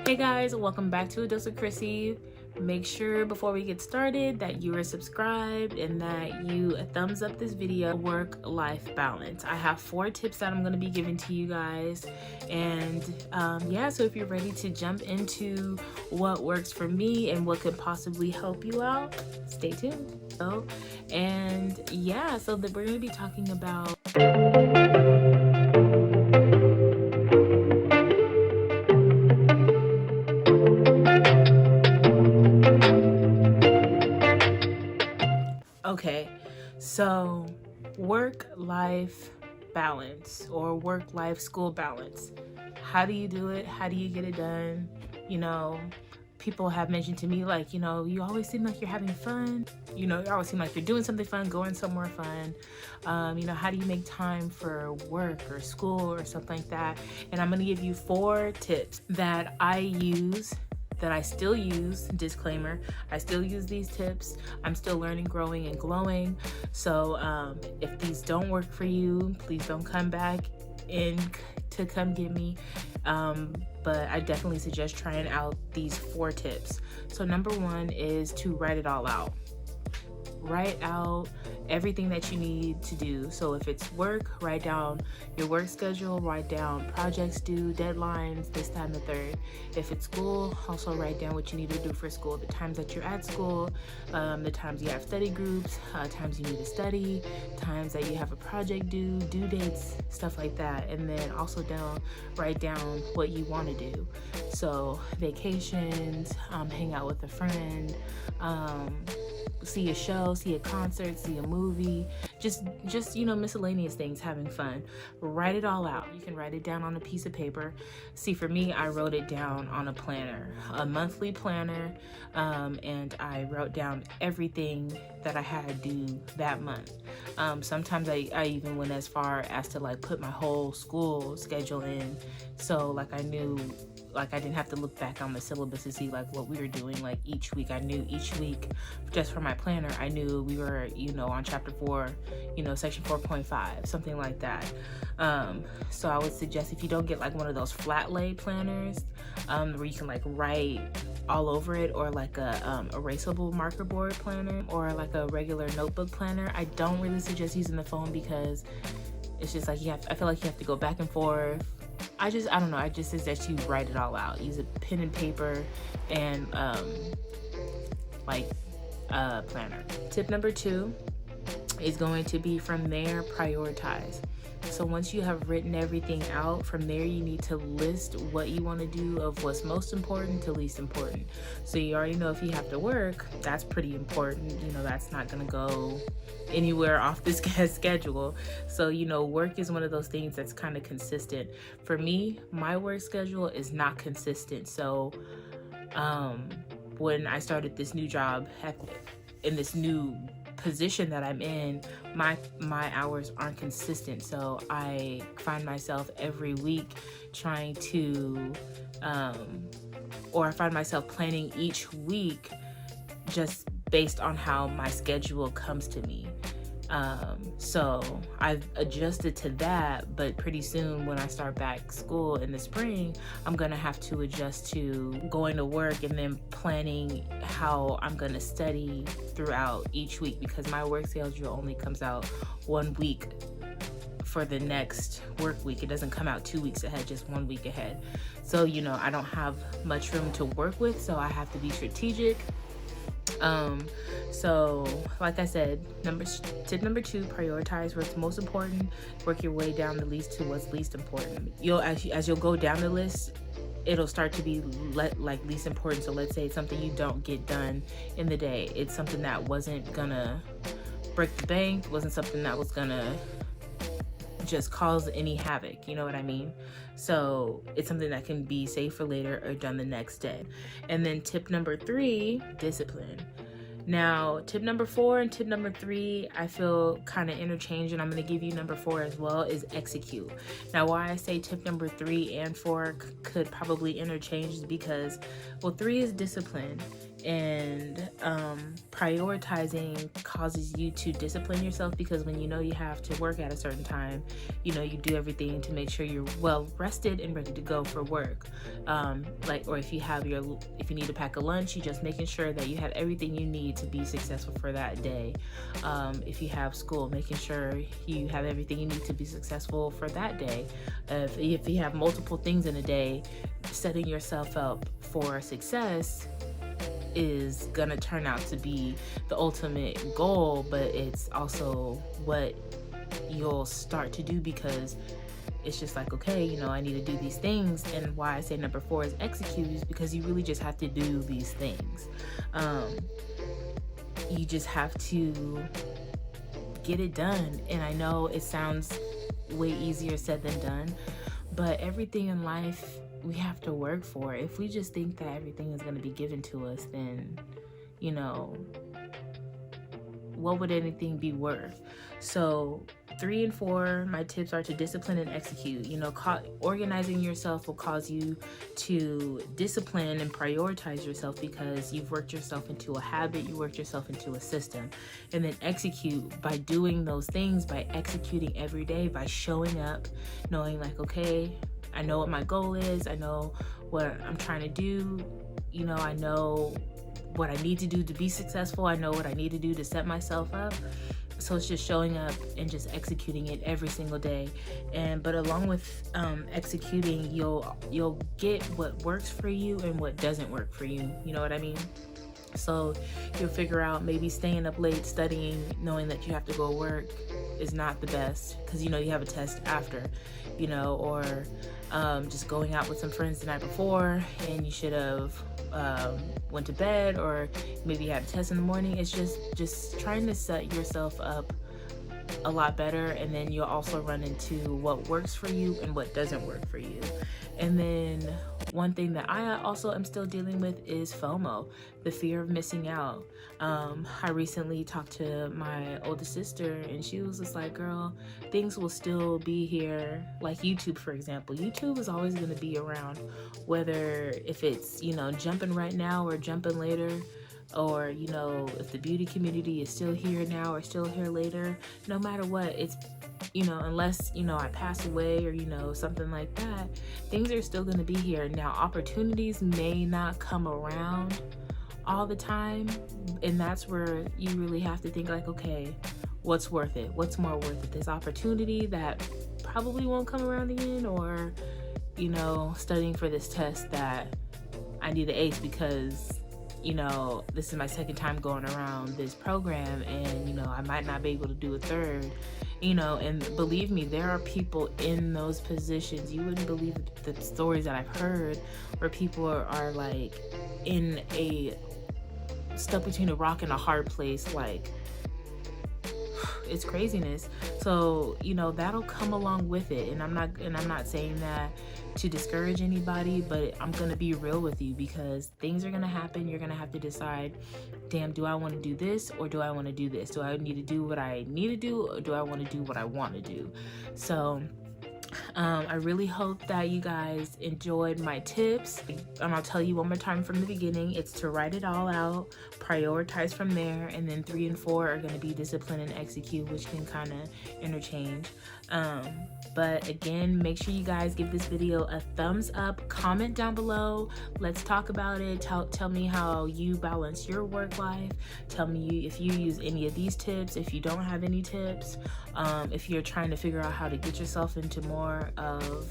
Hey guys, welcome back to A Dose of Kryssy. Make sure before we get started that you are subscribed and that you thumbs up this video. Work-life balance. I have 4 tips that I'm going to be giving to you guys, and yeah, so if you're ready to jump into what works for me and what could possibly help you out, stay tuned. And yeah, so that we're going to be talking about okay, so work-life balance or work-life school balance. How do you do it? How do you get it done? You know, people have mentioned to me, like, you know, you always seem like you're having fun. You know, you always seem like you're doing something fun, going somewhere fun. You know, how do you make time for work or school or something like that? And I'm going to give you 4 tips that I use, that I still use. Disclaimer, I still use these tips. I'm still learning, growing, and glowing. So if these don't work for you, please don't come back in to come get me. But I definitely suggest trying out these 4 tips. So number 1 is to write it all out. Write out everything that you need to do. So if it's work, write down your work schedule, write down projects due, deadlines, this, that, and the third. If it's school, also write down what you need to do for school, the times that you're at school, the times you have study groups, times you need to study, times that you have a project due, due dates, stuff like that. And then also write down what you want to do. So vacations, hang out with a friend, see a show, see a concert, see a movie, just you know, miscellaneous things, having fun. Write it all out. You can write it down on a piece of paper. See, for me, I wrote it down on a planner, a monthly planner, and I wrote down everything that I had to do that month. Sometimes I even went as far as to like put my whole school schedule in, so like I knew, like I didn't have to look back on the syllabus to see like what we were doing like each week. I knew each week, just for my planner, I knew we were, you know, on chapter 4, you know, section 4.5, something like that. So I would suggest, if you don't get like one of those flat lay planners, where you can like write all over it, or like a erasable marker board planner, or like a regular notebook planner, I don't really suggest using the phone, because it's just like I feel like you have to go back and forth. I don't know, I just suggest you write it all out. Use a pen and paper and planner. Tip number 2 is going to be, from there, prioritize. So once you have written everything out, from there you need to list what you want to do, of what's most important to least important. So you already know if you have to work, that's pretty important. You know, that's not going to go anywhere off this schedule. So, you know, work is one of those things that's kind of consistent. For me, my work schedule is not consistent. So when I started this new job in this new position that I'm in, my hours aren't consistent. So I find myself every week trying to or I find myself planning each week just based on how my schedule comes to me. So I've adjusted to that, but pretty soon when I start back school in the spring, I'm gonna have to adjust to going to work and then planning how I'm gonna study throughout each week, because my work schedule only comes out 1 week for the next work week. It doesn't come out 2 weeks ahead, just 1 week ahead. So, you know, I don't have much room to work with, so I have to be strategic. So like I said, tip number 2, prioritize what's most important. Work your way down the list to what's least important. As you'll go down the list, it'll start to be like least important. So let's say it's something you don't get done in the day. It's something that wasn't gonna break the bank, wasn't something that was gonna just cause any havoc, you know what I mean? So it's something that can be saved for later or done the next day. And then tip number 3, discipline. Now, tip number 4 and tip number 3, I feel kind of interchange, and I'm going to give you number 4 as well, is execute. Now, why I say tip number 3 and 4 could probably interchange is because, well, 3 is discipline, And prioritizing causes you to discipline yourself, because when you know you have to work at a certain time, you know, you do everything to make sure you're well rested and ready to go for work. Or if you need to pack a lunch, you just making sure that you have everything you need to be successful for that day. If you have school, making sure you have everything you need to be successful for that day. If you have multiple things in a day, setting yourself up for success is gonna turn out to be the ultimate goal, but it's also what you'll start to do, because it's just like, okay, you know, I need to do these things. And why I say number 4 is execute is because you really just have to do these things. You just have to get it done. And I know it sounds way easier said than done, but everything in life we have to work for. If we just think that everything is going to be given to us, then, you know, what would anything be worth? So 3 and 4, my tips are to discipline and execute. You know, organizing yourself will cause you to discipline and prioritize yourself, because you've worked yourself into a habit, you worked yourself into a system. And then execute by doing those things, by executing every day, by showing up, knowing like, okay, I know what my goal is, I know what I'm trying to do, you know, I know what I need to do to be successful, I know what I need to do to set myself up. So it's just showing up and just executing it every single day. But along with executing, you'll get what works for you and what doesn't work for you. You know what I mean? So you'll figure out maybe staying up late studying, knowing that you have to go work, is not the best, because you know you have a test after, you know, or just going out with some friends the night before and you should have went to bed, or maybe you had a test in the morning. It's just trying to set yourself up a lot better, and then you'll also run into what works for you and what doesn't work for you. And then one thing that I also am still dealing with is FOMO, the fear of missing out. I recently talked to my oldest sister, and she was just like, girl, things will still be here. Like YouTube, for example. YouTube is always going to be around, whether if it's, you know, jumping right now or jumping later, or, you know, if the beauty community is still here now or still here later. No matter what, it's, you know, unless, you know, I pass away or, you know, something like that, things are still going to be here. Now, opportunities may not come around all the time, and that's where you really have to think like, okay, what's worth it? What's more worth it? This opportunity that probably won't come around again, or, you know, studying for this test that I need to ace because, you know, this is my second time going around this program, and, you know, I might not be able to do a third, you know. And believe me, there are people in those positions. You wouldn't believe the stories that I've heard where people are like in stuck between a rock and a hard place. Like, it's craziness. So, you know, that'll come along with it. And I'm not saying that to discourage anybody, but I'm gonna be real with you, because things are gonna happen. You're gonna have to decide, damn, do I want to do this or do I want to do this? Do I need to do what I need to do, or do I want to do what I want to do? So I really hope that you guys enjoyed my tips. I'll tell you one more time from the beginning. It's to write it all out, prioritize from there, and then 3 and 4 are going to be discipline and execute, which can kind of interchange. But again, make sure you guys give this video a thumbs up, comment down below. Let's talk about it. Tell me how you balance your work life. Tell me if you use any of these tips, if you don't have any tips, if you're trying to figure out how to get yourself into more of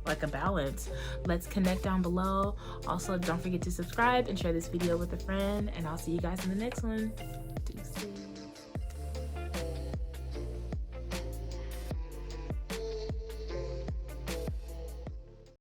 like a balance. Let's connect down below. Also, don't forget to subscribe and share this video with a friend, and I'll see you guys in the next one.